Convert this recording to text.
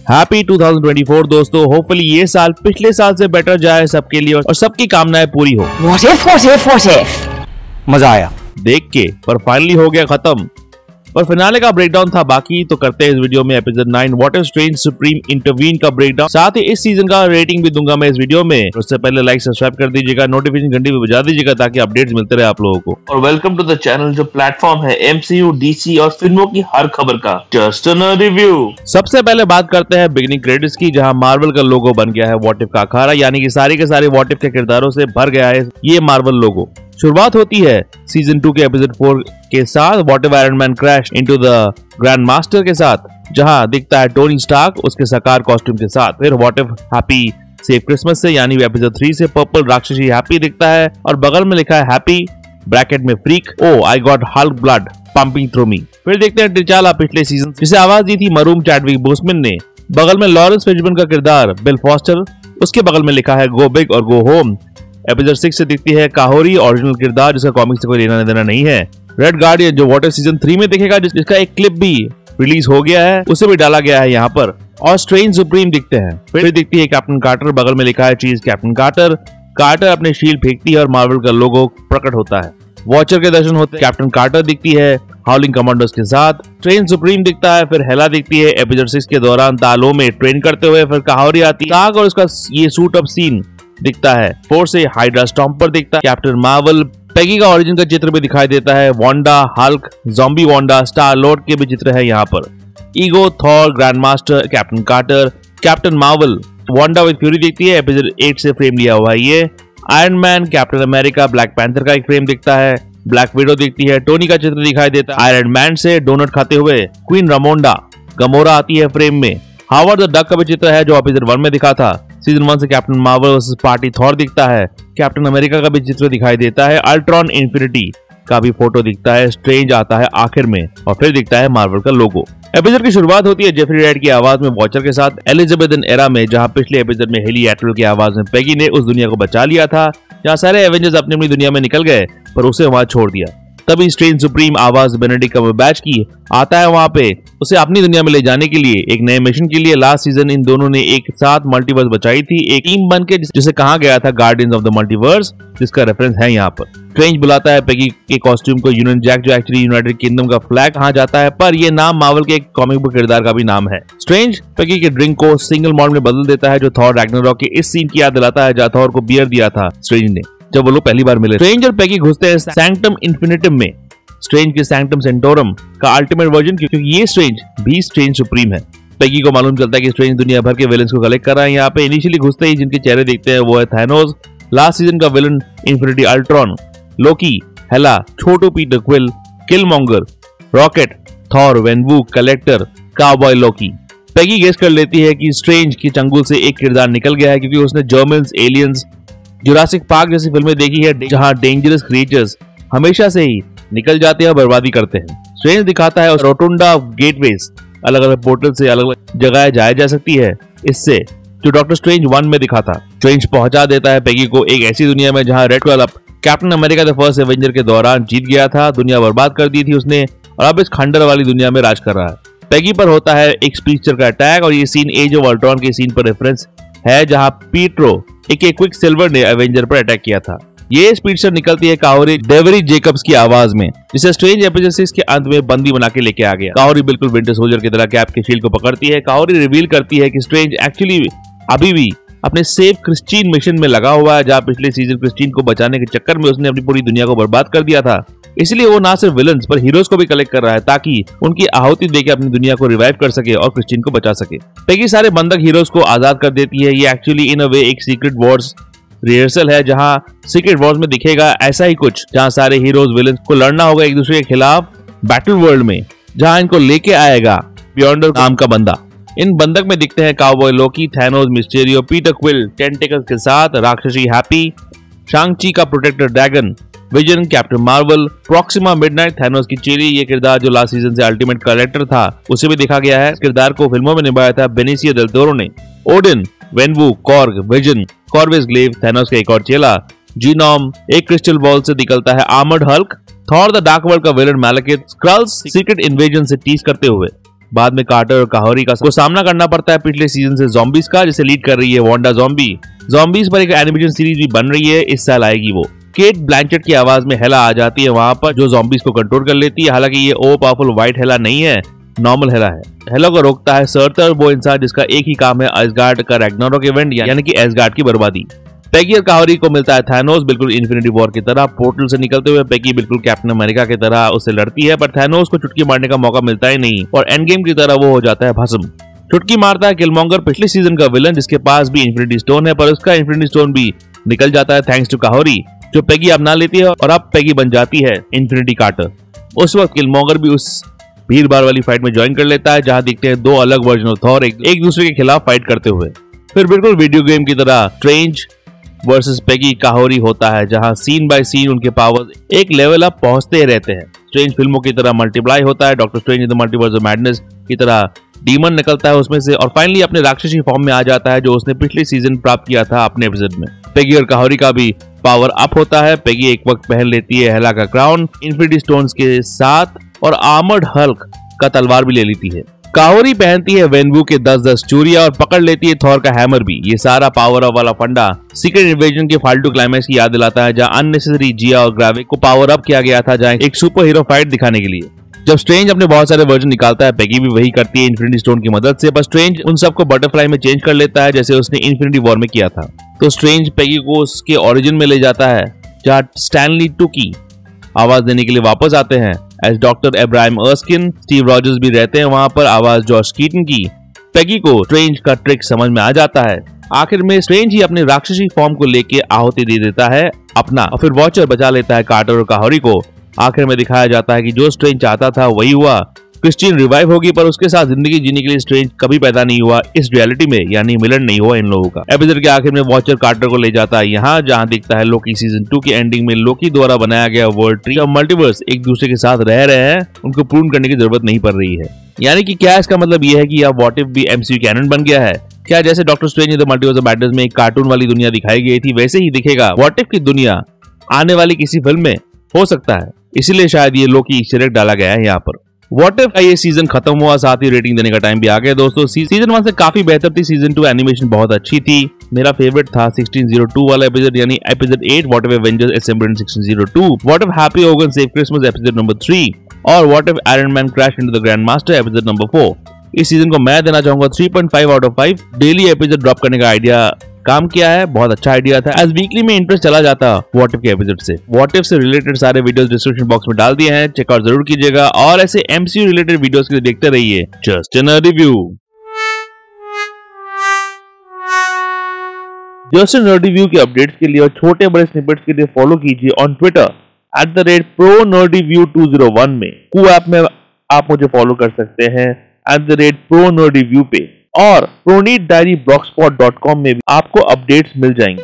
Happy 2024 दोस्तों। Hopefully ये साल पिछले साल से बेटर जाए सबके लिए और सबकी कामनाएं पूरी हो। What if? मजा आया देख के, पर फाइनली हो गया खत्म। पर फिनाले का ब्रेकडाउन था बाकी, तो करते हैं इस वीडियो में episode 9 what if strange supreme intervene का ब्रेकडाउन। साथ ही इस सीजन का रेटिंग भी दूंगा मैं इस वीडियो में। उससे पहले लाइक सब्सक्राइब कर दीजिएगा, नोटिफिकेशन घंटी भी बजा दीजिएगा ताकि अपडेट्स मिलते रहे आप लोगों को। और वेलकम टू द चैनल जो प्लेटफॉर्म है एमसीयू, डीसी और फिल्मों की हर खबर का जस्ट अ रिव्यू। सबसे पहले बात करते हैं बिगिनिंग क्रेडिट्स की, जहां मार्वल का लोगो बन गया है व्हाट इफ का अखाड़ा, यानी कि सारे के सारे व्हाट इफ के किरदारों से भर गया है ये मार्वल लोगो। शुरुआत होती है सीजन 2 के एपिसोड 4 के साथ what if iron man crash into the grand master के साथ, जहां दिखता है टोनी स्टार्क उसके साकार कॉस्ट्यूम के साथ। फिर what if happy save Christmas से, यानी एपिसोड 3 से पर्पल राक्षसी हैप्पी दिखता है और बगल में लिखा है हैप्पी ब्रैकेट में freak, oh I got Hulk blood pumping through me. फिर देखते हैं टिचाला पिछले सीजन जिसे आवाज दी थी मरूम चैडविक बोसमैन ने। बगल में लॉरेंस फिशबर्न का किरदार बिल फॉस्टर, उसके बगल में लिखा है गो बिग और गो होम। एपिसोड 6 से दिखती है काहोरी, ओरिजिनल किरदार जिसका कॉमिक से कोई लेना देना नहीं है। रेड गार्डियन जो वाटर सीजन 3 में दिखेगा, जिसका एक क्लिप भी रिलीज हो गया है, उसे भी डाला गया है यहाँ पर। और स्ट्रेंज सुप्रीम दिखते हैं। फिर दिखती है कैप्टन कार्टर, बगल में लिखा है चीज कैप्टन कार्टर। कार्टर अपने शील्ड फेंकती है और मार्वल का लोगो प्रकट होता है। वॉचर के दर्शन होते हैं, कैप्टन कार्टर दिखती है हाउलिंग कमांडोज के साथ। स्ट्रेंज सुप्रीम दिखता है, फिर हेला दिखती है एपिसोड 6 के दौरान तालों में ट्रेन करते हुए। फिर काहोरी आती है और उसका ये सूट अप सीन दिखता है। 4 से हाइड्रा स्टॉम्पर दिखता है, कैप्टन मार्वल, पेगी का ओरिजिन का चित्र भी दिखाई देता है। Wanda, Hulk, zombie Wanda, Star Lord के भी चित्र है यहाँ पर। Ego, Thor, Grandmaster, Captain Carter, Captain Marvel, Wanda with Fury दिखती है, एपिसोड 8 से फ्रेम लिया हुआ है ये। Iron man, captain America, black panther का एक फ्रेम दिखता है। ब्लैक विडो दिखती है, टोनी का चित्र दिखाई देता है आयरन मैन से डोनट खाते हुए। क्वीन रामोंडा, गमोरा आती है फ्रेम में। हावर्ड द डक का भी चित्र है जो एपिसोड 1 में दिखा था। सीजन 1 से captain Marvel versus party Thor दिखता है। कैप्टन अमेरिका का भी चित्र दिखाई देता है। अल्ट्रॉन इन्फिनिटी का भी फोटो दिखता है। स्ट्रेंज आता है आखिर में और फिर दिखता है मार्वल का लोगो। एपिसोड की शुरुआत होती है जेफरी राइट की आवाज में वॉचर के साथ एलिजाबेथन एरा में, जहां पिछले एपिसोड में हेली एटरल की आवाज में पेगी ने उस दुनिया को बचा लिया था जहां सारे एवेंजर्स अपनी अपनी दुनिया में निकल गए पर उसे वहां छोड़ दिया। तभी स्ट्रेंज सुप्रीम आवाज बेनेडिक्ट कम्बरबैच की आता है वहां पे उसे अपनी दुनिया में ले जाने के लिए एक नए मिशन के लिए। लास्ट सीजन इन दोनों ने एक साथ मल्टीवर्स बचाई थी एक टीम बन के, जिसे कहा गया था गार्डियंस ऑफ द मल्टीवर्स, जिसका रेफरेंस है यहाँ पर। स्ट्रेंज बुलाता है पेगी के कॉस्ट्यूम को यूनियन जैक, जो एक्चुअली यूनाइटेड किंगडम का फ्लैग कहा जाता है, पर ये नाम मार्वल के एक कॉमिक बुक किरदार का भी नाम है। स्ट्रेंज पेगी के ड्रिंक को सिंगल मॉल्ट में बदल देता है, जो थॉर रैग्नारॉक के इस सीन की याद दिलाता है जहां थॉर को बियर दिया था स्ट्रेंज ने जब वो लोग पहली बार मिले। स्ट्रेंज और पेगी घुसते हैं सैंक्टम इन्फिनिटम में, स्ट्रेंज के सैंक्टम सेंटोरम का अल्टीमेट वर्जन, क्योंकि ये स्ट्रेंज भी स्ट्रेंज सुप्रीम है। पेगी को मालूम चलता है कि स्ट्रेंज दुनिया भर के विलेंस को कलेक्ट कर रहा है। यहाँ पे इनिशियली घुसते ही जिनके चेहरे देखते हैं वो है थैनोस, लास्ट सीजन का villain Infinity Ultron, Loki, Hela, छोटू Peter Quill, Killmonger, Rocket, Thor, Wenwu, Collector, cowboy Loki. Peggy guess कर लेती है कि स्ट्रेंज की चंगुल से एक किरदार निकल गया है, क्योंकि उसने जर्मन्स, एलियंस, जुरासिक पार्क जैसी फिल्में देखी है जहां डेंजरस क्रिएचर्स हमेशा से ही निकल जाते हैं और बर्बादी करते हैं। स्ट्रेंज दिखाता है रोटुंडा गेटवेज, अलग अलग पोर्टल से अलग अलग जगह जाया जा सकती है इससे, जो डॉक्टर स्ट्रेंज 1 में दिखा था। स्ट्रेंज पहुंचा देता है पेगी को एक ऐसी दुनिया में जहां red club captain America the first Avenger के दौरान जीत गया था, दुनिया बर्बाद कर दी थी उसने, और अब इस खंडर वाली दुनिया में राज कर रहा है। पेगी पर होता है एक स्पीचर का अटैक, और ये सीन एज ऑफ अल्ट्रॉन के सीन पर रेफरेंस है जहां पीट्रो एक क्विक सिल्वर ने एवेंजर पर अटैक किया था। ये स्पीडस्टर निकलती है काहोरी डेवरी जेकब्स की आवाज में, जिसे स्ट्रेंज एपिसोड 6 के अंत में बंदी बना के लेके आ गया। काहोरी बिल्कुल विंटर सोल्जर की तरह कैप के शील्ड को पकड़ती है। काहोरी रिवील करती है कि स्ट्रेंज एक्चुअली अभी भी अपने सेव क्रिस्टीन मिशन में लगा हुआ है, जहां पिछले सीजन क्रिस्टीन को बचाने के चक्कर में उसने अपनी पूरी दुनिया को बर्बाद कर दिया था। इसलिए वो ना सिर्फ विलन्स पर हीरोज को भी कलेक्ट कर रहा है ताकि उनकी आहुति देके अपनी दुनिया को रिवाइव कर सके और क्रिस्टीन को बचा सके। पेगी सारे बंधक हीरोज को आजाद कर देती है। ये एक्चुअली इन अ वे एक सीक्रेट वॉर्स रिहर्सल है, जहां सीक्रेट वॉर्स में दिखेगा ऐसा ही कुछ, जहां सारे हीरोज विलन्स को लड़ना होगा एक दूसरे के खिलाफ बैटल वर्ल्ड में, जहां इनको लेके आएगा बियॉन्डर नाम का बंदा। इन बंधक में दिखते हैं cowboy Loki, Thanos, Mysterio, Peter Quill tentacles के साथ, राक्षसी हैप्पी, शांग-ची का protector dragon, Vision, Captain Marvel, Proxima Midnight, Thanos की चेरी, ये किरदार जो लास्ट सीजन से अल्टीमेट कलेक्टर था उसे भी दिखा गया है। इस किरदार को फिल्मों में निभाया था बेनिसियो डेल टोरो ने। ओडिन, वेनवू, कॉर्ग, विजन, कॉर्विस ग्लेव, थैनोस का एक और चेला, जीनोम, एक क्रिस्टल बॉल से निकलता है armoured Hulk, Thor the Dark World का villain Malekith, Skrulls Secret Invasion से टीज करते हुए, बाद में कार्टर और काहोरी को सामना करना पड़ता है पिछले सीजन से ज़ॉम्बीज का, जिसे लीड कर रही है वांडा ज़ॉम्बी। ज़ॉम्बीज पर एक एनिमेशन सीरीज भी बन रही है, इस साल आएगी वो। केट ब्लैंचेट की आवाज में हेला आ जाती है वहां पर, जो ज़ॉम्बीज को कंट्रोल कर लेती है। हालांकि ये ओवर पावरफुल व्हाइट हेला नहीं है, नॉर्मल हेला है। हेला को रोकता है सर्तर, वो इंसान जिसका एक ही काम है एसगार्ड का रैग्नारोक इवेंट, यानी कि एसगार्ड की बर्बादी। पेगी और काहोरी को मिलता है थैनोस, बिल्कुल इन्फिनिटी वॉर की तरह। पोर्टल से निकलते हुए पेगी बिल्कुल कैप्टन अमेरिका की तरह उससे लड़ती है, पर थैनोस को चुटकी मारने का मौका मिलता ही नहीं और एंड गेम की तरह वो हो जाता है भस्म। चुटकी मारता है किलमॉन्गर, पिछले सीजन का विलन, जिसके पास भी इन्फिनिटी स्टोन है, पर उसका इन्फिनिटी स्टोन भी निकल जाता है थैंक्स टू काहोरी, जो पेगी अपना लेती है और अब पेगी बन जाती है इन्फिनिटी कार्टर। उस वक्त किलमॉन्गर भी उस भीड़ भाड़ वाली फाइट में ज्वाइन कर लेता है, जहां दिखते हैं दो अलग वर्जन ऑफ थॉर एक दूसरे के खिलाफ फाइट करते हुए। फिर बिल्कुल वीडियो गेम की तरह स्ट्रेंज वर्सेस पेगी काहोरी होता है, जहां सीन बाय सीन उनके पावर्स एक लेवल अप पहुंचते रहते हैं। स्ट्रेंज फिल्मों की तरह मल्टीप्लाई होता है, doctor strange in the multiverse of madness की तरह डीमन निकलता है उसमें से और फाइनली अपने राक्षसी फॉर्म में आ जाता है, जो उसने पिछले सीजन प्राप्त किया था अपने एपिसोड में। पेगी और काहोरी का भी पावर अप होता है। पेगी एक वक्त पहन लेती है हेला का क्राउन इन्फिनिटी स्टोन्स के साथ और आर्मर्ड हल्क का तलवार भी ले लेती है। काहोरी पहनती है वेनवू के 10-10 चूड़ियां और पकड़ लेती है थॉर का हैमर भी। ये सारा पावर अप वाला फंडा सीक्रेट इन्वेजन के फालतू क्लाइमैक्स की याद दिलाता है, जहां अननेसेसरी जिया और ग्राविक को पावर अप किया गया था, जहां एक सुपर हीरो फाइट दिखाने के लिए। जब स्ट्रेंज अपने बहुत सारे वर्जन निकालता है, पेगी भी वही करती है इन्फिनिटी स्टोन की मदद से, पर स्ट्रेंज उन सबको बटरफ्लाई में चेंज कर लेता है, जैसे उसने इन्फिनिटी वॉर में किया था। तो स्ट्रेंज पेगी को उसके ओरिजिन में ले जाता है, जहां स्टैनली टूकी आवाज देने के लिए वापस आते हैं as doctor Abraham Erskine. Steve Rogers भी रहते हैं वहां पर, आवाज जॉश कीटन की। पेगी को स्ट्रेंज का ट्रिक समझ में आ जाता है। आखिर में स्ट्रेंज ही अपनी राक्षसी फॉर्म को लेके आहुति दे देता है अपना, और फिर वॉचर बचा लेता है कार्टर और काहोरी को। आखिर में दिखाया जाता है कि जो स्ट्रेंज चाहता था वही हुआ। क्रिस्टीन रिवाइव होगी, पर उसके साथ जिंदगी जीने के लिए स्ट्रेंज कभी पैदा नहीं हुआ इस रियलिटी में, यानी मिलन नहीं हुआ इन लोगों का। एपिसोड के आखिर में वॉचर कार्टर को ले जाता है यहाँ, जहाँ दिखता है लोकी सीजन 2 की एंडिंग में लोकी द्वारा बनाया गया वर्ल्ड ट्री और मल्टीवर्स एक दूसरे के साथ रह रहे हैं, उनको पूर्ण करने की जरूरत नहीं पड़ रही है। यानी कि क्या इसका मतलब ये है कि अब व्हाट इफ भी एमसीयू कैनन बन गया है? क्या जैसे doctor strange in the multiverse of madness में एक कार्टून वाली दुनिया दिखाई गई थी, वैसे ही दिखेगा व्हाट इफ की दुनिया आने वाली किसी फिल्म में? हो सकता है, इसीलिए शायद ये लोकी ईस्टर एग डाला गया है यहाँ पर। व्हाट इफ का ये सीजन खत्म हुआ, साथ ही रेटिंग देने का टाइम भी आ गया दोस्तों। सीजन 1 से काफी बेहतर थी, सीजन 2 एनिमेशन बहुत अच्छी थी। मेरा फेवरेट था 1602 वाला एपिसोड, यानी episode 8 what if Avengers assembled in 1602, what if happy Hogan save Christmas episode number 3 और what if iron man crash into the grand master episode number 4। इस सीजन को मैं देना चाहूंगा 3.5 out of 5। Daily episode drop करने का idea काम किया है, बहुत अच्छा आइडिया था। एज वीकली में इंटरेस्ट चला जाता व्हाट इफ के एपिसोड से। व्हाट इफ से रिलेटेड सारे वीडियोस डिस्क्रिप्शन बॉक्स में डाल दिए हैं, चेकआउट जरूर कीजिएगा और ऐसे एमसीयू रिलेटेड वीडियोस के लिए देखते रहिए just in a review. Just in a review के अपडेट्स के लिए और छोटे बड़े स्निपेट्स के लिए फॉलो कीजिए ऑन ट्विटर @ProNerdReview201 में। कू ऐप में आप मुझे फॉलो कर सकते हैं @ProNerdReview पे और ProNeedDiary blogspot.com में भी आपको अपडेट्स मिल जाएंगे।